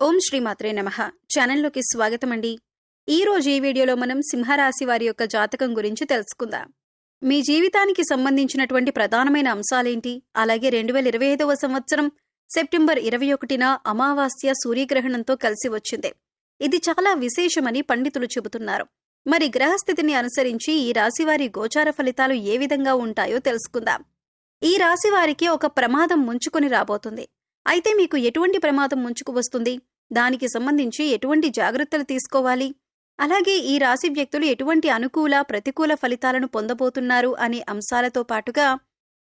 ఓం శ్రీమాత్రే నమః. ఛానల్లోకి స్వాగతం అండి. ఈ రోజు ఈ వీడియోలో మనం సింహరాశి వారి యొక్క జాతకం గురించి తెలుసుకుందాం. మీ జీవితానికి సంబంధించినటువంటి ప్రధానమైన అంశాలేంటి, అలాగే 2025వ సంవత్సరం సెప్టెంబర్ 21న అమావాస్య సూర్యగ్రహణంతో కలిసి వచ్చింది. ఇది చాలా విశేషమని పండితులు చెబుతున్నారు. మరి గ్రహస్థితిని అనుసరించి ఈ రాశివారి గోచార ఫలితాలు ఏ విధంగా ఉంటాయో తెలుసుకుందాం. ఈ రాశి వారికి ఒక ప్రమాదం ముంచుకొని రాబోతుంది. అయితే మీకు ఎటువంటి ప్రమాదం ముంచుకు వస్తుంది, దానికి సంబంధించి ఎటువంటి జాగ్రత్తలు తీసుకోవాలి, అలాగే ఈ రాశి వ్యక్తులు ఎటువంటి అనుకూల ప్రతికూల ఫలితాలను పొందబోతున్నారు అనే అంశాలతో పాటుగా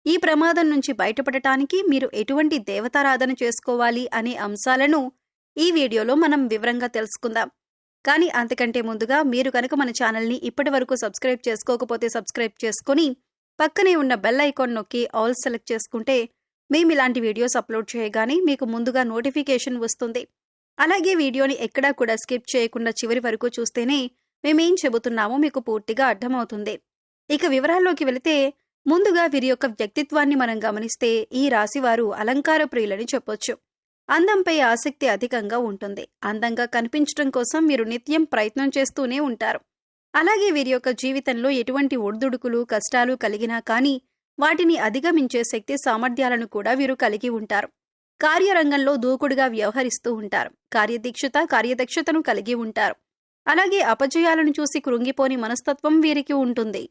ఈ ప్రమాదం నుంచి బయటపడటానికి మీరు ఎటువంటి దేవతారాధన చేసుకోవాలి అనే అంశాలను ఈ వీడియోలో మనం వివరంగా తెలుసుకుందాం. కానీ అంతకంటే ముందుగా మీరు కనుక మన ఛానల్ని ఇప్పటి వరకు సబ్స్క్రైబ్ చేసుకోకపోతే సబ్స్క్రైబ్ చేసుకుని పక్కనే ఉన్న బెల్ ఐకాన్ నొక్కి ఆల్ సెలెక్ట్ చేసుకుంటే మేము ఇలాంటి వీడియోస్ అప్లోడ్ చేయగానే మీకు ముందుగా నోటిఫికేషన్ వస్తుంది. అలాగే వీడియోని ఎక్కడా కూడా స్కిప్ చేయకుండా చివరి వరకు చూస్తేనే మేమేం చెబుతున్నామో మీకు పూర్తిగా అర్థమవుతుంది. ఇక వివరాల్లోకి వెళితే ముందుగా వీరి యొక్క వ్యక్తిత్వాన్ని మనం గమనిస్తే ఈ రాశివారు అలంకార ప్రియులని చెప్పొచ్చు. అందంపై ఆసక్తి అధికంగా ఉంటుంది. అందంగా కనిపించడం కోసం వీరు నిత్యం ప్రయత్నం చేస్తూనే ఉంటారు. అలాగే వీరి యొక్క జీవితంలో ఎటువంటి ఒడిదుడుకులు కష్టాలు కలిగినా కానీ వాటిని అధిగమించే శక్తి సామర్థ్యాలను కూడా వీరు కలిగి ఉంటారు. కార్యరంగంలో దూకుడుగా వ్యవహరిస్తూ ఉంటారు. కార్యదక్షతను కలిగి ఉంటారు. అలాగే అపజయాలను చూసి కృంగిపోని మనస్తత్వం వీరికి ఉంటుంది.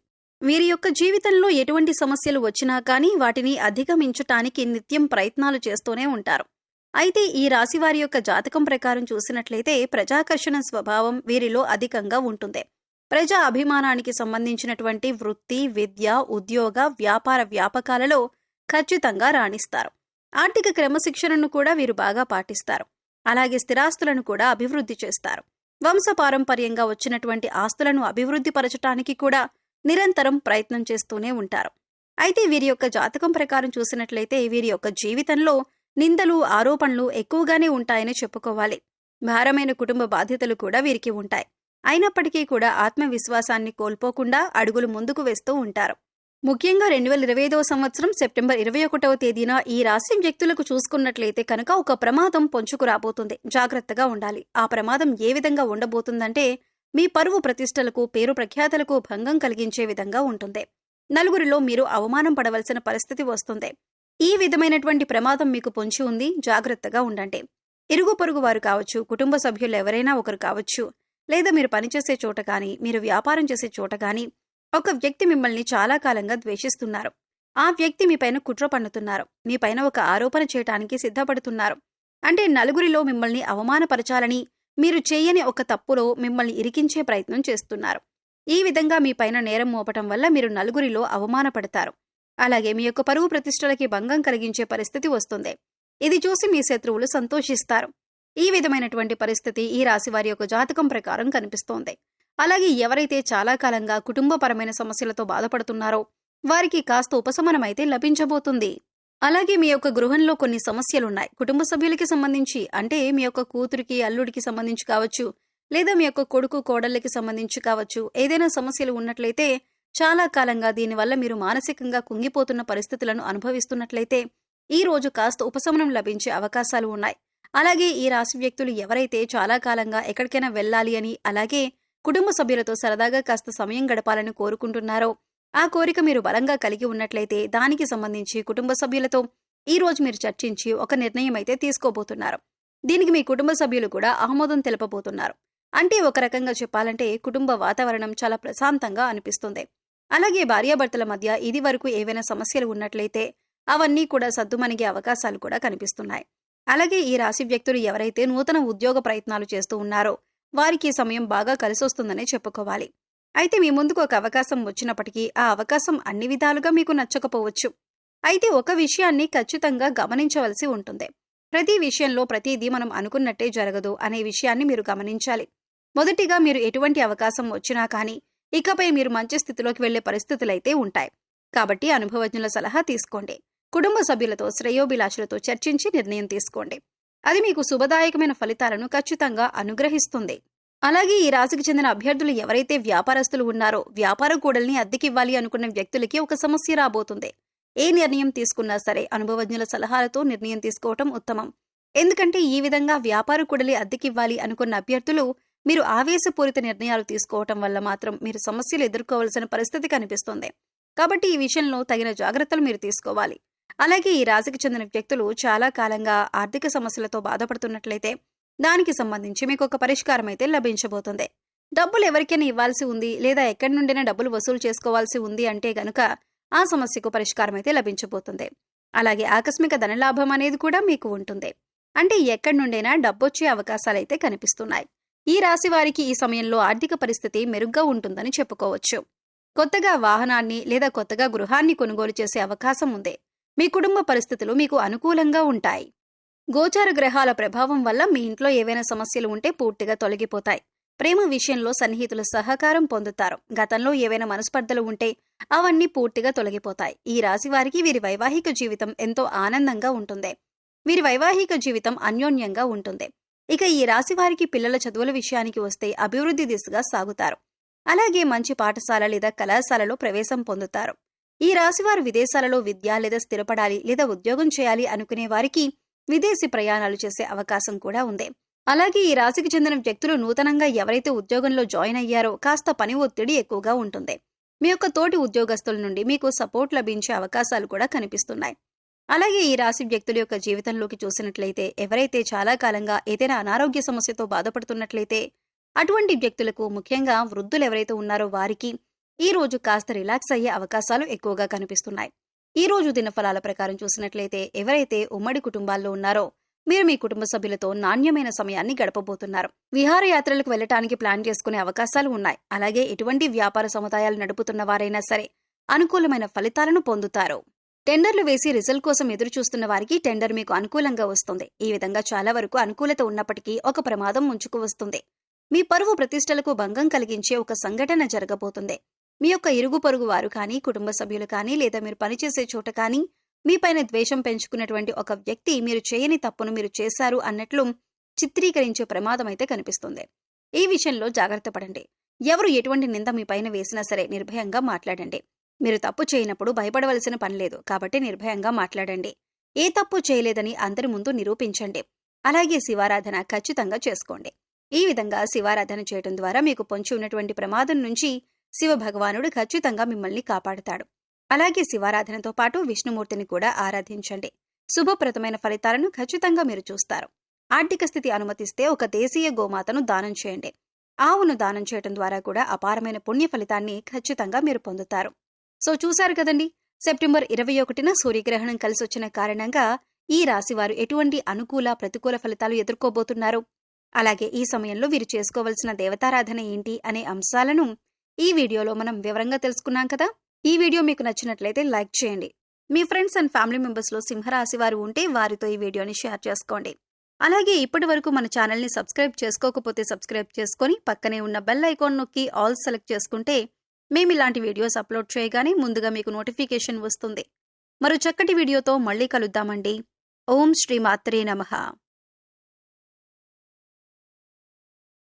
వీరి యొక్క జీవితంలో ఎటువంటి సమస్యలు వచ్చినా కానీ వాటిని అధిగమించటానికి నిత్యం ప్రయత్నాలు చేస్తూనే ఉంటారు. అయితే ఈ రాశి వారి యొక్క జాతకం ప్రకారం చూసినట్లయితే ప్రజాకర్షణ స్వభావం వీరిలో అధికంగా ఉంటుంది. ప్రజా అభిమానానికి సంబంధించినటువంటి వృత్తి, విద్య, ఉద్యోగ, వ్యాపార వ్యాపకాలలో ఖచ్చితంగా రాణిస్తారు. ఆర్థిక క్రమశిక్షణను కూడా వీరు బాగా పాటిస్తారు. అలాగే స్థిరాస్తులను కూడా అభివృద్ధి చేస్తారు. వంశపారంపర్యంగా వచ్చినటువంటి ఆస్తులను అభివృద్ధి పరచటానికి కూడా నిరంతరం ప్రయత్నం చేస్తూనే ఉంటారు. అయితే వీరి యొక్క జాతకం ప్రకారం చూసినట్లయితే వీరి యొక్క జీవితంలో నిందలు, ఆరోపణలు ఎక్కువగానే ఉంటాయని చెప్పుకోవాలి. భారమైన కుటుంబ బాధ్యతలు కూడా వీరికి ఉంటాయి. అయినప్పటికీ కూడా ఆత్మవిశ్వాసాన్ని కోల్పోకుండా అడుగులు ముందుకు వేస్తూ ఉంటారు. ముఖ్యంగా 2025వ సంవత్సరం సెప్టెంబర్ 21వ తేదీన ఈ రాశి వ్యక్తులకు చూసుకున్నట్లయితే కనుక ఒక ప్రమాదం పొంచుకు రాబోతుంది. జాగ్రత్తగా ఉండాలి. ఆ ప్రమాదం ఏ విధంగా ఉండబోతుందంటే మీ పరువు ప్రతిష్టలకు, పేరు ప్రఖ్యాతలకు భంగం కలిగించే విధంగా ఉంటుంది. నలుగురిలో మీరు అవమానం పడవలసిన పరిస్థితి వస్తుంది. ఈ విధమైనటువంటి ప్రమాదం మీకు పొంచి ఉంది. జాగ్రత్తగా ఉండండి. ఇరుగు పొరుగు వారు కావచ్చు, కుటుంబ సభ్యులు ఎవరైనా ఒకరు కావచ్చు, లేదా మీరు పనిచేసే చోట కానీ, మీరు వ్యాపారం చేసే చోట కానీ ఒక వ్యక్తి మిమ్మల్ని చాలా కాలంగా ద్వేషిస్తున్నారు. ఆ వ్యక్తి మీపైన కుట్ర పన్నుతున్నారు. మీపైన ఒక ఆరోపణ చేయటానికి సిద్ధపడుతున్నారు. అంటే నలుగురిలో మిమ్మల్ని అవమానపరచాలని, మీరు చేయని ఒక తప్పులో మిమ్మల్ని ఇరికించే ప్రయత్నం చేస్తున్నారు. ఈ విధంగా మీపైన నేరం మోపటం వల్ల మీరు నలుగురిలో అవమానపడతారు. అలాగే మీ యొక్క పరువు ప్రతిష్టలకి భంగం కలిగించే పరిస్థితి వస్తుంది. ఇది చూసి మీ శత్రువులు సంతోషిస్తారు. ఈ విధమైనటువంటి పరిస్థితి ఈ రాశి వారి యొక్క జాతకం ప్రకారం కనిపిస్తోంది. అలాగే ఎవరైతే చాలా కాలంగా కుటుంబపరమైన సమస్యలతో బాధపడుతున్నారో వారికి కాస్త ఉపశమనమైతే లభించబోతుంది. అలాగే మీ యొక్క గృహంలో కొన్ని సమస్యలున్నాయి. కుటుంబ సభ్యులకి సంబంధించి, అంటే మీ యొక్క కూతురికి, అల్లుడికి సంబంధించి కావచ్చు, లేదా మీ యొక్క కొడుకు, కోడళ్ళకి సంబంధించి కావచ్చు, ఏదైనా సమస్యలు ఉన్నట్లయితే చాలా కాలంగా దీనివల్ల మీరు మానసికంగా కుంగిపోతున్న పరిస్థితులను అనుభవిస్తున్నట్లయితే ఈ రోజు కాస్త ఉపశమనం లభించే అవకాశాలు ఉన్నాయి. అలాగే ఈ రాశి వ్యక్తులు ఎవరైతే చాలా కాలంగా ఎక్కడికైనా వెళ్ళాలి అని, అలాగే కుటుంబ సభ్యులతో సరదాగా కాస్త సమయం గడపాలని కోరుకుంటున్నారో ఆ కోరిక మీరు బలంగా కలిగి ఉన్నట్లయితే దానికి సంబంధించి కుటుంబ సభ్యులతో ఈ రోజు మీరు చర్చించి ఒక నిర్ణయం అయితే తీసుకోబోతున్నారు. దీనికి మీ కుటుంబ సభ్యులు కూడా ఆమోదం తెలపబోతున్నారు. అంటే ఒక రకంగా చెప్పాలంటే కుటుంబ వాతావరణం చాలా ప్రశాంతంగా అనిపిస్తుంది. అలాగే భార్యాభర్తల మధ్య ఇది వరకు ఏవైనా సమస్యలు ఉన్నట్లయితే అవన్నీ కూడా సద్దుమణిగే అవకాశాలు కూడా కనిపిస్తున్నాయి. అలాగే ఈ రాశి వ్యక్తులు ఎవరైతే నూతన ఉద్యోగ ప్రయత్నాలు చేస్తూ ఉన్నారో వారికి సమయం బాగా కలిసొస్తుందనే చెప్పుకోవాలి. అయితే మీ ముందుకు ఒక అవకాశం వచ్చినప్పటికీ ఆ అవకాశం అన్ని విధాలుగా మీకు నచ్చకపోవచ్చు. అయితే ఒక విషయాన్ని ఖచ్చితంగా గమనించవలసి ఉంటుంది. ప్రతి విషయంలో ప్రతిదీ మనం అనుకున్నట్టే జరగదు అనే విషయాన్ని మీరు గమనించాలి. మొదటిగా మీరు ఎటువంటి అవకాశం వచ్చినా కానీ ఇకపై మీరు మంచి స్థితిలోకి వెళ్లే పరిస్థితులైతే ఉంటాయి. కాబట్టి అనుభవజ్ఞుల సలహా తీసుకోండి. కుటుంబ సభ్యులతో, శ్రేయోభిలాషులతో చర్చించి నిర్ణయం తీసుకోండి. అది మీకు శుభదాయకమైన ఫలితాలను ఖచ్చితంగా అనుగ్రహిస్తుంది. అలాగే ఈ రాశికి చెందిన అభ్యర్థులు ఎవరైతే వ్యాపారస్తులు ఉన్నారో వ్యాపార కూడల్ని అద్దెకివ్వాలి అనుకున్న వ్యక్తులకి ఒక సమస్య రాబోతుంది. ఏ నిర్ణయం తీసుకున్నా సరే అనుభవజ్ఞుల సలహాలతో నిర్ణయం తీసుకోవటం ఉత్తమం. ఎందుకంటే ఈ విధంగా వ్యాపార కూడలి అద్దెకివ్వాలి అనుకున్న అభ్యర్థులు మీరు ఆవేశపూరిత నిర్ణయాలు తీసుకోవటం వల్ల మాత్రం మీరు సమస్యలు ఎదుర్కోవాల్సిన పరిస్థితి కనిపిస్తుంది. కాబట్టి ఈ విషయంలో తగిన జాగ్రత్తలు మీరు తీసుకోవాలి. అలాగే ఈ రాశికి చెందిన వ్యక్తులు చాలా కాలంగా ఆర్థిక సమస్యలతో బాధపడుతున్నట్లయితే దానికి సంబంధించి మీకు ఒక పరిష్కారం అయితే లభించబోతుంది. డబ్బులు ఎవరికైనా ఇవ్వాల్సి ఉంది లేదా ఎక్కడి నుండైనా డబ్బులు వసూలు చేసుకోవాల్సి ఉంది అంటే గనుక ఆ సమస్యకు పరిష్కారం అయితే లభించబోతుంది. అలాగే ఆకస్మిక ధనలాభం అనేది కూడా మీకు ఉంటుంది. అంటే ఎక్కడి నుండైనా డబ్బొచ్చే అవకాశాలైతే కనిపిస్తున్నాయి. ఈ రాశి వారికి ఈ సమయంలో ఆర్థిక పరిస్థితి మెరుగ్గా ఉంటుందని చెప్పుకోవచ్చు. కొత్తగా వాహనాన్ని లేదా కొత్తగా గృహాన్ని కొనుగోలు చేసే అవకాశం ఉంది. మీ కుటుంబ పరిస్థితులు మీకు అనుకూలంగా ఉంటాయి. గోచార గ్రహాల ప్రభావం వల్ల మీ ఇంట్లో ఏవైనా సమస్యలు ఉంటే పూర్తిగా తొలగిపోతాయి. ప్రేమ విషయంలో సన్నిహితుల సహకారం పొందుతారు. గతంలో ఏవైనా మనస్పర్ధలు ఉంటే అవన్నీ పూర్తిగా తొలగిపోతాయి. ఈ రాశి వారికి వీరి వైవాహిక జీవితం ఎంతో ఆనందంగా ఉంటుంది. వీరి వైవాహిక జీవితం అన్యోన్యంగా ఉంటుంది. ఇక ఈ రాశి వారికి పిల్లల చదువుల విషయానికి వస్తే అభివృద్ధి దిశగా సాగుతారు. అలాగే మంచి పాఠశాల లేదా కళాశాలలో ప్రవేశం పొందుతారు. ఈ రాశివారు విదేశాలలో విద్య లేదా స్థిరపడాలి లేదా ఉద్యోగం చేయాలి అనుకునే వారికి విదేశీ ప్రయాణాలు చేసే అవకాశం కూడా ఉంది. అలాగే ఈ రాశికి చెందిన వ్యక్తులు నూతనంగా ఎవరైతే ఉద్యోగంలో జాయిన్ అయ్యారో కాస్త పని ఒత్తిడి ఎక్కువగా ఉంటుంది. మీ యొక్క తోటి ఉద్యోగస్తుల నుండి మీకు సపోర్ట్ లభించే అవకాశాలు కూడా కనిపిస్తున్నాయి. అలాగే ఈ రాశి వ్యక్తుల యొక్క జీవితంలోకి చూసినట్లయితే ఎవరైతే చాలా కాలంగా ఏదైనా అనారోగ్య సమస్యతో బాధపడుతున్నట్లయితే అటువంటి వ్యక్తులకు, ముఖ్యంగా వృద్ధులు ఎవరైతే ఉన్నారో వారికి ఈ రోజు కాస్త రిలాక్స్ అయ్యే అవకాశాలు ఎక్కువగా కనిపిస్తున్నాయి. ఈ రోజు దినఫలాల ప్రకారం చూసినట్లయితే ఎవరైతే ఉమ్మడి కుటుంబాల్లో ఉన్నారో మీరు మీ కుటుంబ సభ్యులతో నాణ్యమైన సమయాన్ని గడపబోతున్నారు. విహారయాత్రలకు వెళ్లటానికి ప్లాన్ చేసుకునే అవకాశాలు ఉన్నాయి. అలాగే ఎటువంటి వ్యాపార సముదాయాలు నడుపుతున్న వారైనా సరే అనుకూలమైన ఫలితాలను పొందుతారు. టెండర్లు వేసి రిజల్ట్ కోసం ఎదురు చూస్తున్న వారికి టెండర్ మీకు అనుకూలంగా వస్తుంది. ఈ విధంగా చాలా వరకు అనుకూలత ఉన్నప్పటికీ ఒక ప్రమాదం ముంచుకు వస్తుంది. మీ పరువు ప్రతిష్టలకు భంగం కలిగించే ఒక సంఘటన జరగబోతుంది. మీ యొక్క ఇరుగు పొరుగు వారు కానీ, కుటుంబ సభ్యులు కానీ, లేదా మీరు పనిచేసే చోట కానీ మీపైన ద్వేషం పెంచుకున్నటువంటి ఒక వ్యక్తి మీరు చేయని తప్పును మీరు చేశారు అన్నట్లు చిత్రీకరించే ప్రమాదం అయితే కనిపిస్తుంది. ఈ విషయంలో జాగ్రత్త పడండి. ఎవరు ఎటువంటి నింద మీ పైన వేసినా సరే నిర్భయంగా మాట్లాడండి. మీరు తప్పు చేయనప్పుడు భయపడవలసిన పని లేదు. కాబట్టి నిర్భయంగా మాట్లాడండి. ఏ తప్పు చేయలేదని అందరి ముందు నిరూపించండి. అలాగే శివారాధన ఖచ్చితంగా చేసుకోండి. ఈ విధంగా శివారాధన చేయడం ద్వారా మీకు పొంచి ఉన్నటువంటి ప్రమాదం నుంచి శివ భగవానుడు ఖచ్చితంగా మిమ్మల్ని కాపాడుతాడు. అలాగే శివారాధనతో పాటు విష్ణుమూర్తిని కూడా ఆరాధించండి. శుభప్రదమైన ఫలితాలను ఖచ్చితంగా మీరు చూస్తారు. ఆర్థిక స్థితి అనుమతిస్తే ఒక దేశీయ గోమాతను దానం చేయండి. ఆవును దానం చేయడం ద్వారా కూడా అపారమైన పుణ్య ఫలితాన్ని ఖచ్చితంగా మీరు పొందుతారు. సో చూశారు కదండి, సెప్టెంబర్ 21న సూర్యగ్రహణం కలిసొచ్చిన కారణంగా ఈ రాశివారు ఎటువంటి అనుకూల ప్రతికూల ఫలితాలు ఎదుర్కోబోతున్నారు, అలాగే ఈ సమయంలో వీరు చేసుకోవలసిన దేవతారాధన ఏంటి అనే అంశాలను ఈ వీడియోలో మనం వివరంగా తెలుసుకున్నాం కదా. ఈ వీడియో మీకు నచ్చినట్లయితే లైక్ చేయండి. మీ ఫ్రెండ్స్ అండ్ ఫ్యామిలీ మెంబర్స్లో సింహరాశి వారు ఉంటే వారితో ఈ వీడియోని షేర్ చేసుకోండి. అలాగే ఇప్పటి వరకు మన ఛానల్ని సబ్స్క్రైబ్ చేసుకోకపోతే సబ్స్క్రైబ్ చేసుకొని పక్కనే ఉన్న బెల్ ఐకాన్ నొక్కి ఆల్ సెలెక్ట్ చేసుకుంటే మేము ఇలాంటి వీడియోస్ అప్లోడ్ చేయగానే ముందుగా మీకు నోటిఫికేషన్ వస్తుంది. మరో చక్కటి వీడియోతో మళ్ళీ కలుద్దామండి. ఓం శ్రీ మాత్రే నమః.